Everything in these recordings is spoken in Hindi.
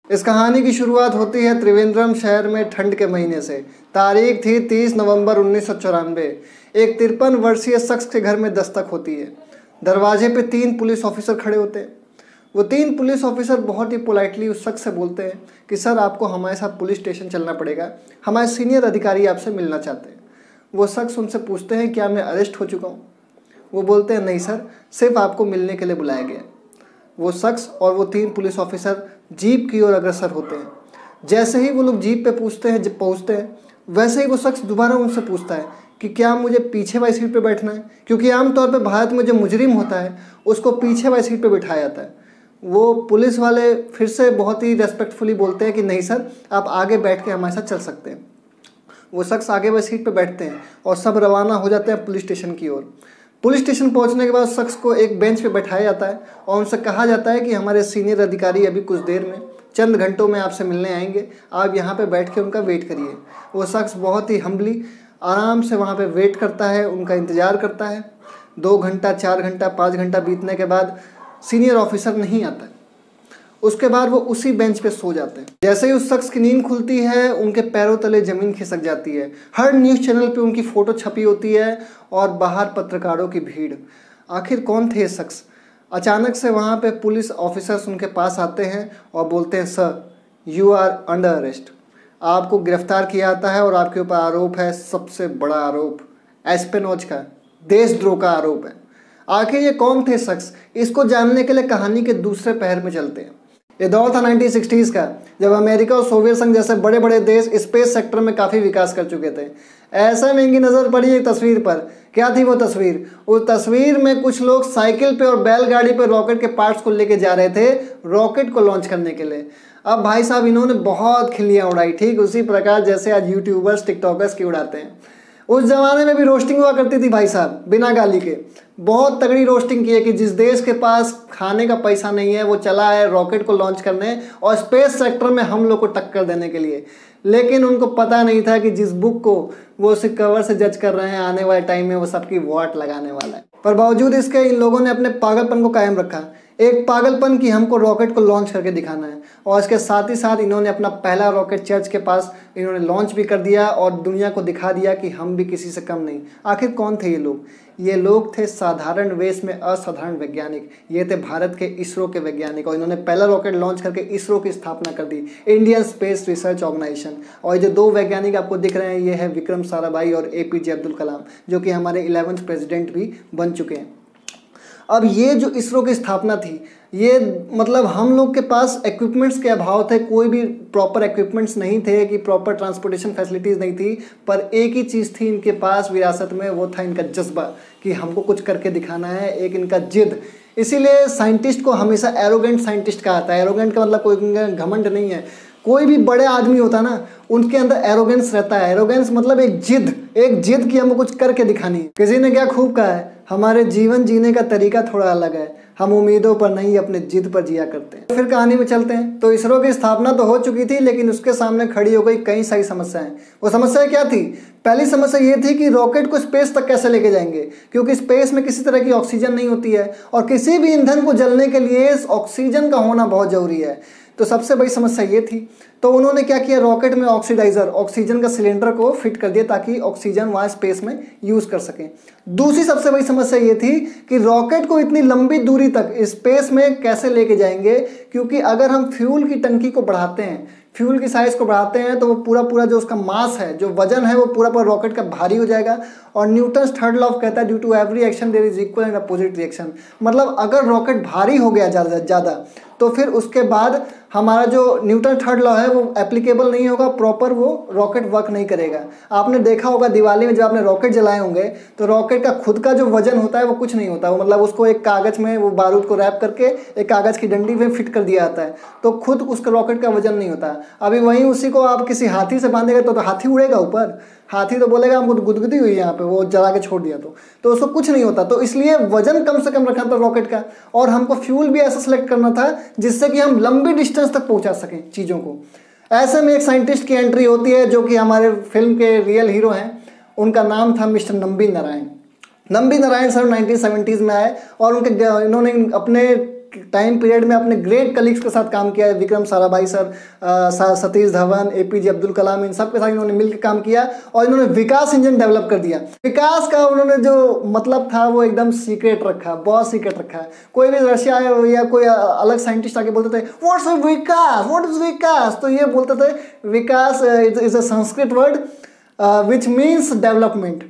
इस कहानी की शुरुआत होती है त्रिवेंद्रम शहर में ठंड के महीने से। तारीख थी 30 नवंबर 1994। एक 53 वर्षीय शख्स के घर में दस्तक होती है। दरवाजे पे 3 पुलिस ऑफिसर खड़े होते हैं। वो 3 पुलिस ऑफिसर बहुत ही पोलाइटली उस शख्स से बोलते हैं कि सर, आपको हमारे साथ पुलिस स्टेशन चलना पड़ेगा, हमारे सीनियर अधिकारी आपसे मिलना चाहते हैं। वो शख्स उनसे पूछते हैं, क्या मैं अरेस्ट हो चुका हूँ? वो बोलते हैं, नहीं सर, सिर्फ आपको मिलने के लिए बुलाया गया। वो शख्स और वो 3 पुलिस ऑफिसर जीप की ओर अग्रसर होते हैं। जैसे ही वो लोग जीप पे पहुँचते हैं, वैसे ही वो शख्स दोबारा उनसे पूछता है कि क्या मुझे पीछे वाली सीट पे बैठना है, क्योंकि आमतौर पे भारत में जो मुजरिम होता है उसको पीछे वाली सीट पे बिठाया जाता है। वो पुलिस वाले फिर से बहुत ही रेस्पेक्टफुली बोलते हैं कि नहीं सर, आप आगे बैठ के हमारे साथ चल सकते हैं। वो शख्स आगे वाली सीट पे बैठते हैं और सब रवाना हो जाते हैं पुलिस स्टेशन की ओर। पुलिस स्टेशन पहुंचने के बाद शख्स को एक बेंच पे बैठाया जाता है और उनसे कहा जाता है कि हमारे सीनियर अधिकारी अभी कुछ देर में, चंद घंटों में आपसे मिलने आएंगे, आप यहाँ पे बैठ के उनका वेट करिए। वो शख्स बहुत ही हम्बली आराम से वहाँ पे वेट करता है, उनका इंतज़ार करता है। 2 घंटा, 4 घंटा, 5 घंटा बीतने के बाद सीनियर ऑफिसर नहीं आता है। उसके बाद वो उसी बेंच पे सो जाते हैं। जैसे ही उस शख्स की नींद खुलती है, उनके पैरों तले ज़मीन खिसक जाती है। हर न्यूज़ चैनल पे उनकी फ़ोटो छपी होती है और बाहर पत्रकारों की भीड़। आखिर कौन थे ये शख्स? अचानक से वहाँ पे पुलिस ऑफिसर्स उनके पास आते हैं और बोलते हैं, sir, you are under arrest. आपको गिरफ्तार किया जाता है और आपके ऊपर आरोप है, सबसे बड़ा आरोप, एस्पेनोज का, देशद्रोह का आरोप है। आखिर ये कौन थे शख्स? इसको जानने के लिए कहानी के दूसरे पहर में चलते हैं। ये दौर था 1960s का, जब अमेरिका और सोवियत संघ जैसे बड़े बड़े देश स्पेस सेक्टर में काफ़ी विकास कर चुके थे। ऐसे में इनकी नज़र पड़ी एक तस्वीर पर। क्या थी वो तस्वीर? उस तस्वीर में कुछ लोग साइकिल पे और बैलगाड़ी पे रॉकेट के पार्ट्स को लेके जा रहे थे, रॉकेट को लॉन्च करने के लिए। अब भाई साहब, इन्होंने बहुत खिल्लियाँ उड़ाई, ठीक उसी प्रकार जैसे आज यूट्यूबर्स, टिकटॉकर्स की उड़ाते हैं। उस ज़माने में भी रोस्टिंग हुआ करती थी भाई साहब, बिना गाली के। बहुत तगड़ी रोस्टिंग की है कि जिस देश के पास खाने का पैसा नहीं है वो चला है रॉकेट को लॉन्च करने और स्पेस सेक्टर में हम लोग को टक्कर देने के लिए। लेकिन उनको पता नहीं था कि जिस बुक को वो उस कवर से जज कर रहे हैं, आने वाले टाइम में वो सबकी वॉट लगाने वाला है। पर बावजूद इसके इन लोगों ने अपने पागलपन को कायम रखा। एक पागलपन कि हमको रॉकेट को लॉन्च करके दिखाना है, और इसके साथ ही साथ इन्होंने अपना पहला रॉकेट चर्च के पास इन्होंने लॉन्च भी कर दिया और दुनिया को दिखा दिया कि हम भी किसी से कम नहीं। आखिर कौन थे ये लोग? ये लोग थे साधारण वेश में असाधारण वैज्ञानिक। ये थे भारत के इसरो के वैज्ञानिक और इन्होंने पहला रॉकेट लॉन्च करके इसरो की स्थापना कर दी, इंडियन स्पेस रिसर्च ऑर्गेनाइजेशन। और जो 2 वैज्ञानिक आपको दिख रहे हैं, ये है विक्रम साराभाई और APJ अब्दुल कलाम, जो कि हमारे 11th प्रेसिडेंट भी बन चुके हैं। अब ये जो इसरो की स्थापना थी, ये मतलब हम लोग के पास इक्विपमेंट्स के अभाव थे, कोई भी प्रॉपर इक्विपमेंट्स नहीं थे, कि प्रॉपर ट्रांसपोर्टेशन फैसिलिटीज़ नहीं थी। पर एक ही चीज़ थी इनके पास विरासत में, वो था इनका जज्बा कि हमको कुछ करके दिखाना है, एक इनका जिद। इसीलिए साइंटिस्ट को हमेशा एरोगेंट साइंटिस्ट कहा जाता है। एरोगेंट का मतलब कोई घमंड नहीं है। कोई भी बड़े आदमी होता ना, उनके अंदर एरोगेंस रहता है। एरोगेंस मतलब एक जिद कि हमको कुछ करके दिखानी है। किसी ने क्या खूब कहा है, हमारे जीवन जीने का तरीका थोड़ा अलग है, हम उम्मीदों पर नहीं अपने जिद पर जिया करते हैं। फिर कहानी में चलते हैं। तो इसरो की स्थापना तो हो चुकी थी, लेकिन उसके सामने खड़ी हो गई कई सारी समस्याएं। वो समस्याएं क्या थी? पहली समस्या ये थी कि रॉकेट को स्पेस तक कैसे लेके जाएंगे, क्योंकि स्पेस में किसी तरह की ऑक्सीजन नहीं होती है और किसी भी ईंधन को जलने के लिए ऑक्सीजन का होना बहुत जरूरी है। तो सबसे बड़ी समस्या ये थी। तो उन्होंने क्या किया, रॉकेट में ऑक्सीडाइजर, ऑक्सीजन का सिलेंडर को फिट कर दिया ताकि ऑक्सीजन वहाँ स्पेस में यूज़ कर सकें। दूसरी सबसे बड़ी समस्या ये थी कि रॉकेट को इतनी लंबी दूरी तक स्पेस में कैसे लेके जाएंगे, क्योंकि अगर हम फ्यूल की टंकी को बढ़ाते हैं, फ्यूल की साइज़ को बढ़ाते हैं, तो वो पूरा जो उसका मास है, जो वजन है, वो पूरा रॉकेट का भारी हो जाएगा। और न्यूटन्स थर्ड लॉ कहता है, due to every action there is equal and opposite reaction. मतलब अगर रॉकेट भारी हो गया ज़्यादा तो फिर उसके बाद हमारा जो न्यूटन थर्ड लॉ है वो एप्लीकेबल नहीं होगा, प्रॉपर वो रॉकेट वर्क नहीं करेगा। आपने देखा होगा दिवाली में जब आपने रॉकेट जलाए होंगे तो रॉकेट का खुद का जो वजन होता है वो कुछ नहीं होता। वो मतलब उसको एक कागज़ में वो बारूद को रैप करके एक कागज़ की डंडी में फिट कर दिया जाता है, तो खुद उसका रॉकेट का वजन नहीं होता। अभी वहीं उसी को आप किसी हाथी से बांधेगा तो हाथी उड़ेगा ऊपर, हाथी तो बोलेगा हमको गुदगुदी हुई है यहाँ पे, वो जला के छोड़ दिया तो उसको कुछ नहीं होता। तो इसलिए वजन कम से कम रखना था रॉकेट का, और हमको फ्यूल भी ऐसा सेलेक्ट करना था जिससे कि हम लंबी डिस्टेंस तक पहुंचा सकें चीज़ों को। ऐसे में एक साइंटिस्ट की एंट्री होती है जो कि हमारे फिल्म के रियल हीरो हैं। उनका नाम था mister Nambi Narayan. Nambi Narayan sir 1970s में आए और इन्होंने अपने टाइम पीरियड में अपने ग्रेट कलीग्स के साथ काम किया है, विक्रम साराभाई सर, सतीश धवन, एपीजे अब्दुल कलाम, इन सब के साथ इन्होंने मिलकर काम किया और इन्होंने विकास इंजन डेवलट कर दिया। विकास का उन्होंने जो मतलब था वो एकदम सीक्रेट रखा, बहुत सीक्रेट रखा है। कोई भी रशिया या कोई अलग साइंटिस्ट आके बोलते थे what's vikas, what is vikas, तो ये बोलते थे vikas is a Sanskrit word which means development.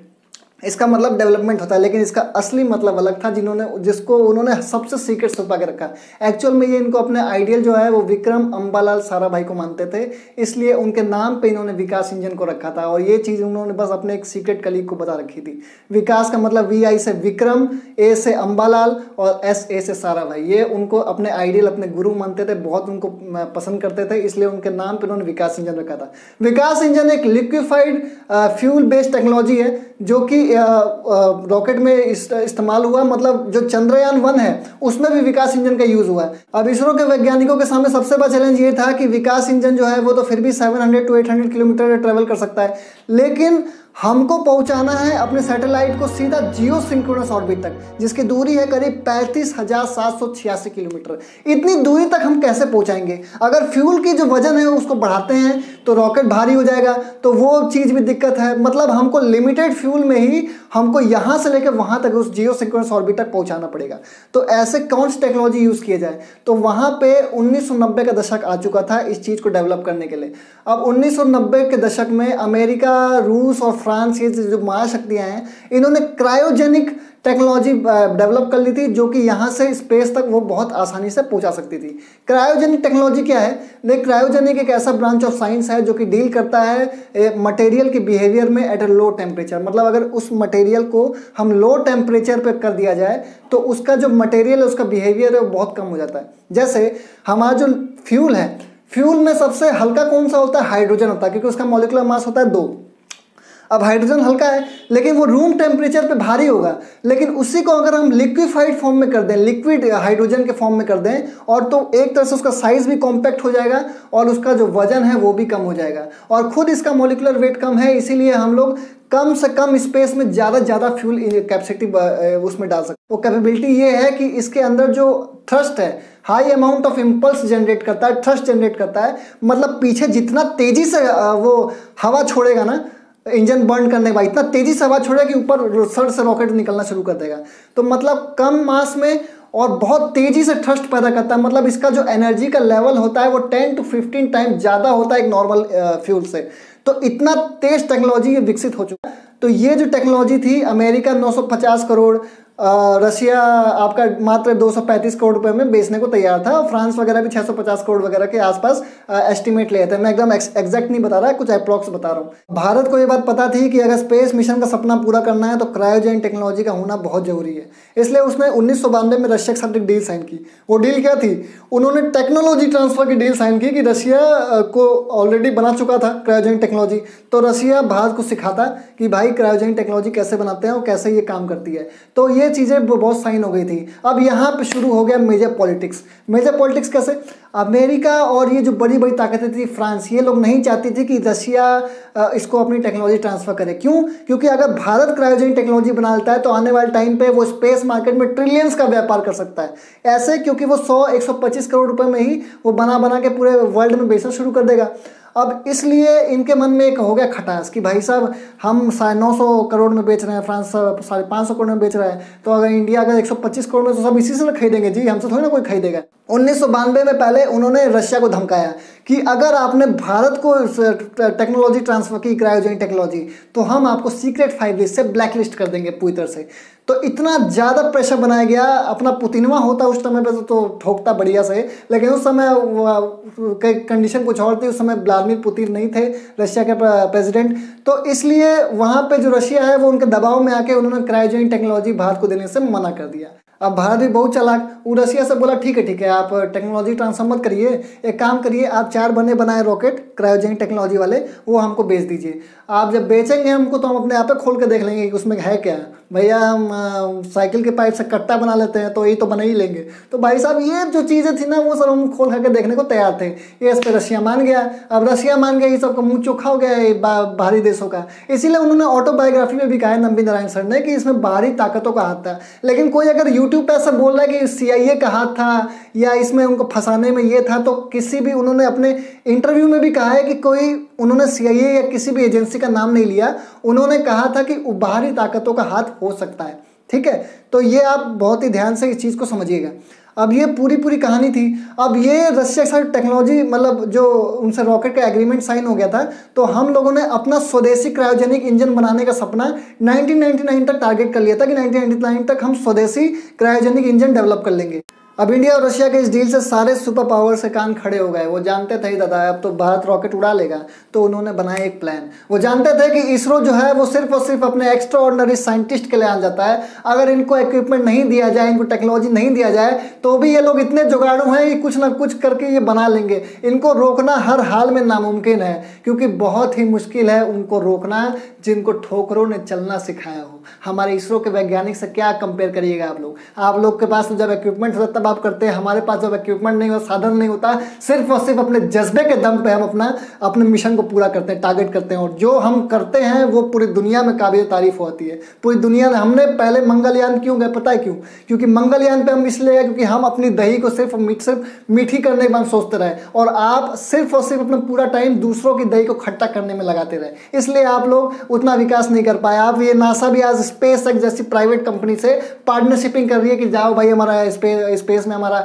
इसका मतलब डेवलपमेंट होता है, लेकिन इसका असली मतलब अलग था जिसको उन्होंने सबसे सीक्रेट छुपा के रखा। एक्चुअल में ये इनको अपने आइडियल जो है वो विक्रम अम्बालाल साराभाई को मानते थे, इसलिए उनके नाम पे इन्होंने विकास इंजन को रखा था। और ये चीज़ उन्होंने बस अपने एक सीक्रेट कलीग को बता रखी थी। विकास का मतलब VI से विक्रम, A से अम्बालाल और SA से साराभाई। ये उनको अपने आइडियल, अपने गुरु मानते थे, बहुत उनको पसंद करते थे, इसलिए उनके नाम पर उन्होंने विकास इंजन रखा था। विकास इंजन एक लिक्विफाइड फ्यूल बेस्ड टेक्नोलॉजी है जो कि रॉकेट में इस्तेमाल हुआ। मतलब जो चंद्रयान 1 है उसमें भी विकास इंजन का यूज हुआ है। अब इसरो के वैज्ञानिकों के सामने सबसे बड़ा चैलेंज ये था कि विकास इंजन जो है वो तो फिर भी 700 to 800 किलोमीटर ट्रेवल कर सकता है, लेकिन हमको पहुंचाना है अपने सैटेलाइट को सीधा जियो सिंक्रोनस ऑर्बिट तक, जिसकी दूरी है करीब 35,786 किलोमीटर। इतनी दूरी तक हम कैसे पहुंचाएंगे? अगर फ्यूल की जो वजन है उसको बढ़ाते हैं तो रॉकेट भारी हो जाएगा, तो वो चीज़ भी दिक्कत है। मतलब हमको लिमिटेड फ्यूल में ही हमको यहाँ से लेकर वहाँ तक उस जियो सिंक्रोनस ऑर्बिट तक पहुँचाना पड़ेगा। तो ऐसे कौन सी टेक्नोलॉजी यूज़ किया जाए? तो वहाँ पे 1990 का दशक आ चुका था इस चीज़ को डेवलप करने के लिए। अब 1990 के दशक में अमेरिका, रूस और फ्रांस, ये जो महाशक्तियाँ हैं, इन्होंने क्रायोजेनिक टेक्नोलॉजी डेवलप कर ली थी, जो कि यहाँ से स्पेस तक वो बहुत आसानी से पहुँचा सकती थी। क्रायोजेनिक टेक्नोलॉजी क्या है? देख, क्रायोजेनिक एक ऐसा ब्रांच ऑफ साइंस है जो कि डील करता है मटेरियल के बिहेवियर में एट अ लो टेम्परेचर। मतलब अगर उस मटेरियल को हम लो टेम्परेचर पे कर दिया जाए तो उसका जो मटेरियल है उसका बिहेवियर है वो बहुत कम हो जाता है। जैसे हमारा जो फ्यूल है, फ्यूल में सबसे हल्का कौन सा होता है? हाइड्रोजन होता है, क्योंकि उसका मॉलिक्यूलर मास होता है 2। अब हाइड्रोजन हल्का है लेकिन वो रूम टेम्परेचर पे भारी होगा, लेकिन उसी को अगर हम लिक्विफाइड फॉर्म में कर दें, लिक्विड हाइड्रोजन के फॉर्म में कर दें, और तो एक तरह से उसका साइज भी कॉम्पैक्ट हो जाएगा और उसका जो वजन है वो भी कम हो जाएगा, और खुद इसका मॉलिक्यूलर वेट कम है, इसीलिए हम लोग कम से कम स्पेस में ज़्यादा फ्यूल कैपेसिटी उसमें डाल सकते हैं। वो कैपेबिलिटी ये है कि इसके अंदर जो थ्रस्ट है, high amount of impulse generate करता है, थ्रस्ट जनरेट करता है। मतलब पीछे जितना तेजी से वो हवा छोड़ेगा ना इंजन बर्न करने के बाद, इतना तेजी से हवा छोड़ेगा कि ऊपर सर से रॉकेट निकलना शुरू कर देगा। तो मतलब कम मास में और बहुत तेजी से थ्रस्ट पैदा करता है। मतलब इसका जो एनर्जी का लेवल होता है वो 10 to 15 टाइम ज़्यादा होता है एक नॉर्मल फ्यूल से। तो इतना तेज टेक्नोलॉजी ये विकसित हो चुका है। तो ये जो टेक्नोलॉजी थी, अमेरिका 950 करोड़, रशिया आपका मात्र 235 करोड़ रुपए में बेचने को तैयार था, फ्रांस वगैरह भी 650 करोड़ वगैरह के आसपास एस्टिमेट लिए थे। मैं एकदम एग्जैक्ट नहीं बता रहा, कुछ अप्रॉक्स बता रहा हूँ। भारत को ये बात पता थी कि अगर स्पेस मिशन का सपना पूरा करना है तो क्रायोजेनिक टेक्नोलॉजी का होना बहुत जरूरी है, इसलिए उसने 1992 में रशिया के साथ एक डील साइन की। वो डील क्या थी? उन्होंने टेक्नोलॉजी ट्रांसफर की डील साइन की कि रशिया को ऑलरेडी बना चुका था क्रायोजेनिक टेक्नोलॉजी, तो रशिया भारत को सिखाता कि भाई क्रायोजेनिक टेक्नोलॉजी कैसे बनाते हैं और कैसे ये काम करती है। तो ये चीज़ें बहुत साइन हो गई थी। अब यहाँ पे शुरू हो गया मेजर पॉलिटिक्स। मेजर पॉलिटिक्स कैसे? अमेरिका और ये जो बड़ी बड़ी ताकतें थी, फ्रांस, ये लोग नहीं चाहती थी कि रशिया इसको अपनी टेक्नोलॉजी ट्रांसफर करे। क्यों? क्योंकि अगर भारत क्रायोजेनिक टेक्नोलॉजी बना लेता है तो आने वाले टाइम पे वो स्पेस मार्केट में ट्रिलियंस का व्यापार कर सकता है। ऐसे क्योंकि वो 100-125 करोड़ रुपए में ही वो बना के पूरे वर्ल्ड में बेचना शुरू कर देगा। अब इसलिए इनके मन में एक हो गया खटास कि भाई साहब हम 950 करोड़ में बेच रहे हैं, फ्रांस 550 करोड़ में बेच रहा है, तो अगर इंडिया अगर 125 करोड़ में, तो सब इसी से खरीदेंगे जी, हमसे थोड़ी ना कोई खरीदेगा। 1992 में पहले उन्होंने रशिया को धमकाया कि अगर आपने भारत को टेक्नोलॉजी ट्रांसफर की क्रायोजेनिक टेक्नोलॉजी, तो हम आपको सीक्रेट 5 लिस्ट से ब्लैक लिस्ट कर देंगे पूरी तरह से। तो इतना ज़्यादा प्रेशर बनाया गया। अपना पुतिनवा होता उस समय पे तो ठोकता बढ़िया से, लेकिन उस समय कंडीशन कुछ और थी। उस समय व्लादिमीर पुतिन नहीं थे रशिया के प्रेसिडेंट, तो इसलिए वहाँ पे जो रशिया है वो उनके दबाव में आके उन्होंने क्रायोजेनिक टेक्नोलॉजी भारत को देने से मना कर दिया। अब भारत भी बहुत चालाक, वो रशिया से बोला ठीक है आप टेक्नोलॉजी ट्रांसफर मत करिए, एक काम करिए, आप 4 बने बनाए रॉकेट क्रायोजेनिक टेक्नोलॉजी वाले, वो हमको बेच दीजिए। आप जब बेचेंगे हमको तो हम अपने आप पे खोल के देख लेंगे कि उसमें है क्या। भैया हम साइकिल के पाइप से कट्टा बना लेते हैं तो यही तो बना ही लेंगे। तो भाई साहब ये जो चीज़ें थी ना वो सब हम खोल करके देखने को तैयार थे। ये इस पर रशिया मान गया, अब रशिया मान गया, ये सबका मुंह चोखा हो गया है बाहरी देशों का। इसीलिए उन्होंने ऑटोबायोग्राफी में भी कहा है नंबी नारायण सर ने कि इसमें बाहरी ताकतों का हाथ था। लेकिन कोई अगर यूट्यूब पर ऐसा बोल रहा है कि CIA का हाथ था या इसमें उनको फंसाने में ये था, तो किसी भी उन्होंने अपने इंटरव्यू में भी कहा है कि कोई उन्होंने CIA या किसी भी एजेंसी का नाम नहीं लिया। उन्होंने कहा था कि बाहरी ताकतों का हाथ हो सकता है। ठीक है, तो ये आप बहुत ही ध्यान से इस चीज़ को समझिएगा। अब ये पूरी कहानी थी। अब ये रशिया के साथ टेक्नोलॉजी मतलब जो उनसे रॉकेट का एग्रीमेंट साइन हो गया था, तो हम लोगों ने अपना स्वदेशी क्रायोजेनिक इंजन बनाने का सपना 1999 तक टारगेट कर लिया था कि 1999 तक हम स्वदेशी क्रायोजेनिक इंजन डेवलप कर लेंगे। अब इंडिया और रशिया के इस डील से सारे सुपर पावर से कान खड़े हो गए। वो जानते थे ही दादा अब तो भारत रॉकेट उड़ा लेगा, तो उन्होंने बनाया एक प्लान। वो जानते थे कि इसरो जो है वो सिर्फ और सिर्फ अपने एक्स्ट्रा ऑर्डिनरी साइंटिस्ट के लिए आ जाता है। अगर इनको इक्विपमेंट नहीं दिया जाए, इनको टेक्नोलॉजी नहीं दिया जाए, तो भी ये लोग इतने जुगाड़ू हैं कि कुछ ना कुछ करके ये बना लेंगे। इनको रोकना हर हाल में नामुमकिन है, क्योंकि बहुत ही मुश्किल है उनको रोकना जिनको ठोकरों ने चलना सिखाया हो। हमारे इसरो के वैज्ञानिक से क्या कंपेयर करिएगा आप लोग के पास तो जब इक्विपमेंट होता तब आप करते हैं, हमारे पास जब इक्विपमेंट नहीं होता, साधन नहीं होता, सिर्फ और सिर्फ अपने जज्बे के दम पे हम अपने मिशन को पूरा करते हैं, टारगेट करते हैं। और जो हम करते हैं वो पूरी दुनिया में काबिल तारीफ होती है। पूरी दुनिया में हमने पहले मंगलयान क्यों गए पता है क्यों? क्योंकि मंगलयान पे हम इसलिए गए क्योंकि हम अपनी दही को सिर्फ मीठी करने के बाद सोचते रहे, और आप सिर्फ और सिर्फ अपना पूरा टाइम दूसरों की दही को खट्टा करने में लगाते रहे, इसलिए आप लोग उतना विकास नहीं कर पाए। आप ये नासा भी आज स्पेस एक्स जैसी प्राइवेट कंपनी से पार्टनरशिपिंग कर रही है कि जाओ भाई हमारा स्पेस में हमारा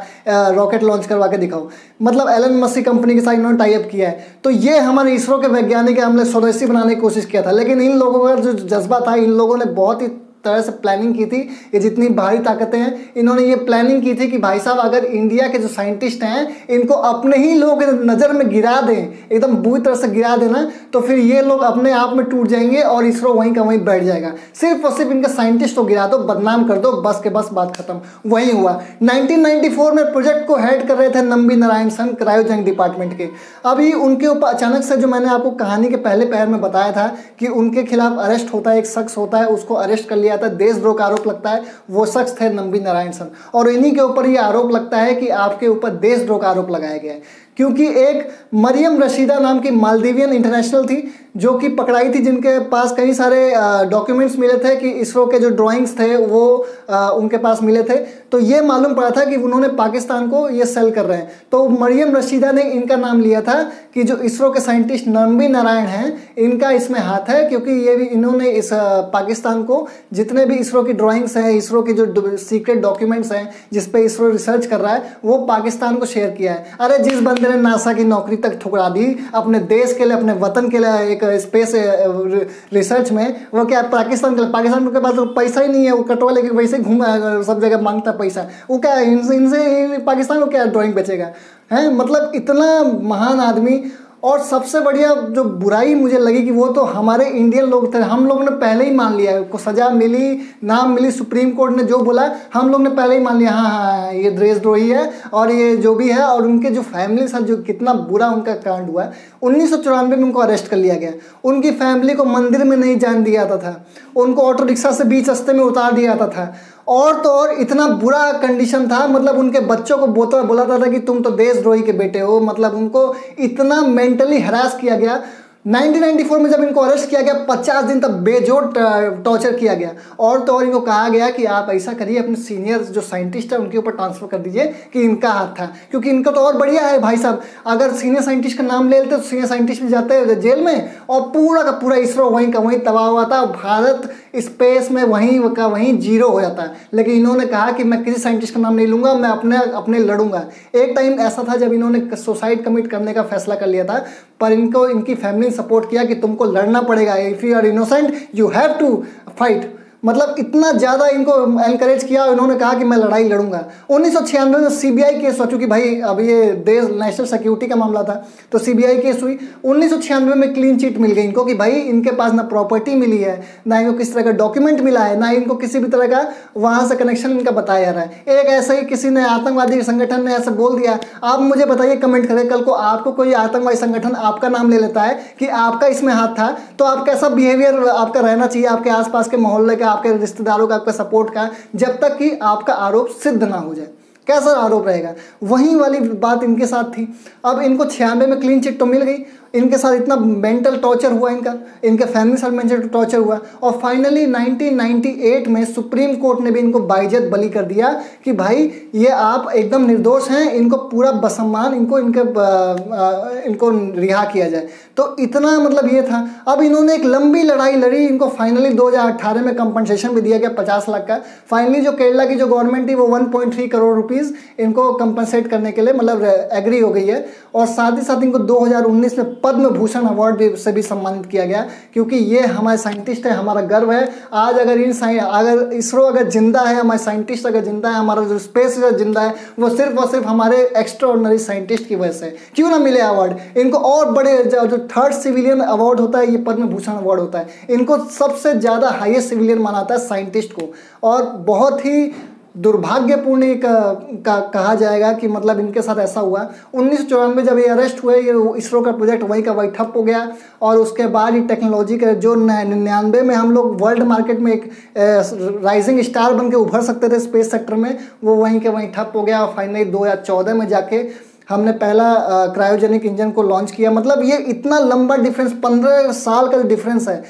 रॉकेट लॉन्च करवा के दिखाओ। मतलब एलन मस्क कंपनी के साथ इन्होंने टाई अप किया है। तो ये हमारे इसरो के वैज्ञानिक हमने स्वदेशी बनाने की कोशिश किया था, लेकिन इन लोगों का जो जज्बा था, इन लोगों ने बहुत ही तरह से प्लानिंग की थी। ये जितनी बाहरी ताकतें हैं, इन्होंने ये प्लानिंग की थी कि भाई साहब अगर इंडिया के जो साइंटिस्ट हैं इनको अपने ही लोग नज़र में गिरा दें, एकदम बुरी तरह से गिरा देना, तो फिर ये लोग अपने आप में टूट जाएंगे और इसरो वहीं का वहीं बैठ जाएगा। सिर्फ और सिर्फ इनके साइंटिस्ट को गिरा दो, बदनाम कर दो, बस के बस बात खत्म। वही हुआ। 1994 में प्रोजेक्ट को हेड कर रहे थे नंबी नारायण सन क्रायोजेनिक डिपार्टमेंट के। अभी उनके ऊपर अचानक से, जो मैंने आपको कहानी के पहले पैर में बताया था कि उनके खिलाफ अरेस्ट होता है, एक शख्स होता है, उसको अरेस्ट कर लिया था, देशद्रोह का आरोप लगता है। वो शख्स थे नंबी नारायण सन, और इन्हीं के ऊपर ये आरोप लगता है कि आपके ऊपर देशद्रोह का आरोप लगाया गया है, क्योंकि एक मरियम रशीदा नाम की मालदीवियन इंटरनेशनल थी जो कि पकड़ाई थी, जिनके पास कई सारे डॉक्यूमेंट्स मिले थे कि इसरो के जो ड्राइंग्स थे वो उनके पास मिले थे। तो ये मालूम पड़ा था कि उन्होंने पाकिस्तान को ये सेल कर रहे हैं। तो मरियम रशीदा ने इनका नाम लिया था कि जो इसरो के साइंटिस्ट नंबी नारायण हैं इनका इसमें हाथ है, क्योंकि ये भी इन्होंने इस पाकिस्तान को जितने भी इसरो की ड्राइंग्स हैं, इसरो की जो सीक्रेट डॉक्यूमेंट्स हैं जिस पे इसरो रिसर्च कर रहा है, वो पाकिस्तान को शेयर किया है। अरे जिस बंदे ने नासा की नौकरी तक ठुकरा दी अपने देश के लिए, अपने वतन के लिए, एक स्पेस रिसर्च में, वो क्या पाकिस्तान के पास तो पैसा ही नहीं है, वो कटवा लेके वैसे घूमा सब जगह मांगता पैसा, वो क्या इनसे पाकिस्तान को क्या ड्राइंग बेचेगा है? मतलब इतना महान आदमी। और सबसे बढ़िया जो बुराई मुझे लगी कि वो तो हमारे इंडियन लोग थे। हम लोगों ने पहले ही मान लिया, को सज़ा मिली, नाम मिली, सुप्रीम कोर्ट ने जो बोला हम लोग ने पहले ही मान लिया, हाँ ये देशद्रोही है और ये जो भी है। और उनके जो फैमिली साथ जो कितना बुरा उनका कांड हुआ, 1994 में उनको अरेस्ट कर लिया गया। उनकी फैमिली को मंदिर में नहीं जाने दिया जाता था, उनको ऑटो रिक्शा से बीच रास्ते में उतार दिया जाता था, और तो और इतना बुरा कंडीशन था। मतलब उनके बच्चों को बोला था कि तुम तो देशद्रोही के बेटे हो। मतलब उनको इतना मेंटली हरास किया गया। 1994 में जब इनको अरेस्ट किया गया 50 दिन तक बेजोड़ टॉर्चर किया गया, और तो और इनको कहा गया कि आप ऐसा करिए अपने सीनियर जो साइंटिस्ट है उनके ऊपर ट्रांसफर कर दीजिए कि इनका हाथ था, क्योंकि इनका तो और बढ़िया है भाई साहब। अगर सीनियर साइंटिस्ट का नाम ले लेते तो सीनियर साइंटिस्ट भी जाते हैं जेल में, और पूरा का पूरा इसरो वहीं का वहीं तबाह हुआ था, भारत स्पेस में वहीं का वहीं जीरो हो जाता है। लेकिन इन्होंने कहा कि मैं किसी साइंटिस्ट का नाम नहीं लूँगा, मैं अपने लड़ूंगा। एक टाइम ऐसा था जब इन्होंने सुसाइड कमिट करने का फैसला कर लिया था, पर इनको इनकी फैमिली सपोर्ट किया कि तुमको लड़ना पड़ेगा, if you are innocent you have to fight. मतलब इतना ज़्यादा इनको एनकरेज किया, उन्होंने कहा कि मैं लड़ाई लड़ूंगा। 1996 में सीबीआई केस हो, चूँकि भाई अब ये देश नेशनल सिक्योरिटी का मामला था तो सीबीआई केस हुई। 1996 में क्लीन चिट मिल गई इनको कि भाई इनके पास ना प्रॉपर्टी मिली है, ना इनको किसी तरह का डॉक्यूमेंट मिला है, ना इनको किसी भी तरह का वहाँ से कनेक्शन इनका बताया जा रहा है। एक ऐसे ही किसी ने आतंकवादी संगठन ने ऐसे बोल दिया। आप मुझे बताइए कमेंट करें, कल को आपको कोई आतंकवादी संगठन आपका नाम ले लेता है कि आपका इसमें हाथ था, तो आप कैसा बिहेवियर आपका रहना चाहिए आपके आसपास के मोहल्ले का, आपके रिश्तेदारों का, आपका सपोर्ट का, जब तक कि आपका आरोप सिद्ध ना हो जाए। कैसा आरोप रहेगा, वही वाली बात इनके साथ थी। अब इनको 96 में क्लीन चिट तो मिल गई, इनके साथ इतना मेंटल टॉर्चर हुआ, इनके फैमिली साथ मेंटल टॉर्चर हुआ, और फाइनली 1998 में सुप्रीम कोर्ट ने भी इनको बाइज्जत बरी कर दिया कि भाई ये आप एकदम निर्दोष हैं, इनको पूरा बसम्मान इनको रिहा किया जाए। तो इतना मतलब ये था। अब इन्होंने एक लंबी लड़ाई लड़ी, इनको फाइनली 2018 में कंपनसेशन भी दिया गया 50 लाख का। फाइनली जो केरला की जो गवर्नमेंट थी वो 1.3 करोड़ रुपीज़ इनको कंपनसेट करने के लिए मतलब एग्री हो गई है, और साथ ही साथ इनको 2019 में पद्म भूषण अवार्ड से भी सम्मानित किया गया, क्योंकि ये हमारे साइंटिस्ट है, हमारा गर्व है। आज अगर अगर इसरो अगर जिंदा है, हमारे साइंटिस्ट अगर जिंदा है, हमारा जो स्पेस जिंदा है, वो सिर्फ और सिर्फ हमारे एक्स्ट्रा ऑर्डिनरी साइंटिस्ट की वजह से। क्यों ना मिले अवार्ड इनको, और बड़े जो थर्ड सिविलियन अवार्ड होता है ये पद्म भूषण अवार्ड होता है, इनको सबसे ज़्यादा हाईएस्ट सिविलियन माना जाता है साइंटिस्ट को। और बहुत ही दुर्भाग्यपूर्ण कहा जाएगा कि मतलब इनके साथ ऐसा हुआ। 1994 जब ये अरेस्ट हुए, ये इसरो का प्रोजेक्ट वहीं का वहीं ठप हो गया, और उसके बाद ये टेक्नोलॉजी का जो 99 में हम लोग वर्ल्ड मार्केट में एक राइजिंग स्टार बन के उभर सकते थे स्पेस सेक्टर में, वो वहीं के वहीं ठप हो गया। और फाइनली 2014 में जाके हमने पहला क्रायोजेनिक इंजन को लॉन्च किया। मतलब ये इतना लंबा डिफरेंस, 15 साल का डिफरेंस है।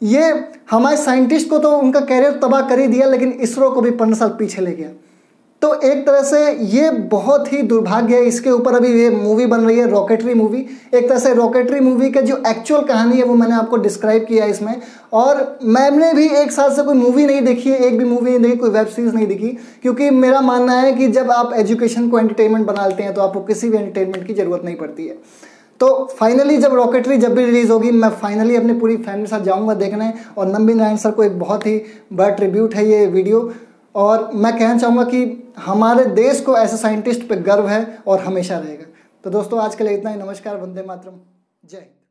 ये हमारे साइंटिस्ट को तो उनका कैरियर तबाह कर ही दिया, लेकिन इसरो को भी 15 साल पीछे ले गया। तो एक तरह से ये बहुत ही दुर्भाग्य है। इसके ऊपर अभी ये मूवी बन रही है, रॉकेटरी मूवी। एक तरह से रॉकेटरी मूवी का जो एक्चुअल कहानी है वो मैंने आपको डिस्क्राइब किया है इसमें। और मैंने भी एक साल से कोई मूवी नहीं देखी है, एक भी मूवी नहीं देखी, कोई वेब सीरीज़ नहीं देखी, क्योंकि मेरा मानना है कि जब आप एजुकेशन को एंटरटेनमेंट बना लेते हैं तो आपको किसी भी एंटरटेनमेंट की ज़रूरत नहीं पड़ती है। तो फाइनली जब रॉकेटरी जब भी रिलीज़ होगी, मैं फाइनली अपनी पूरी फैमिली के साथ जाऊंगा देखने। और नंबी नारायण सर को एक बहुत ही बड़ा ट्रिब्यूट है ये वीडियो। और मैं कहना चाहूँगा कि हमारे देश को ऐसे साइंटिस्ट पे गर्व है और हमेशा रहेगा। तो दोस्तों आज के लिए इतना ही। नमस्कार, वंदे मातरम, जय हिंद।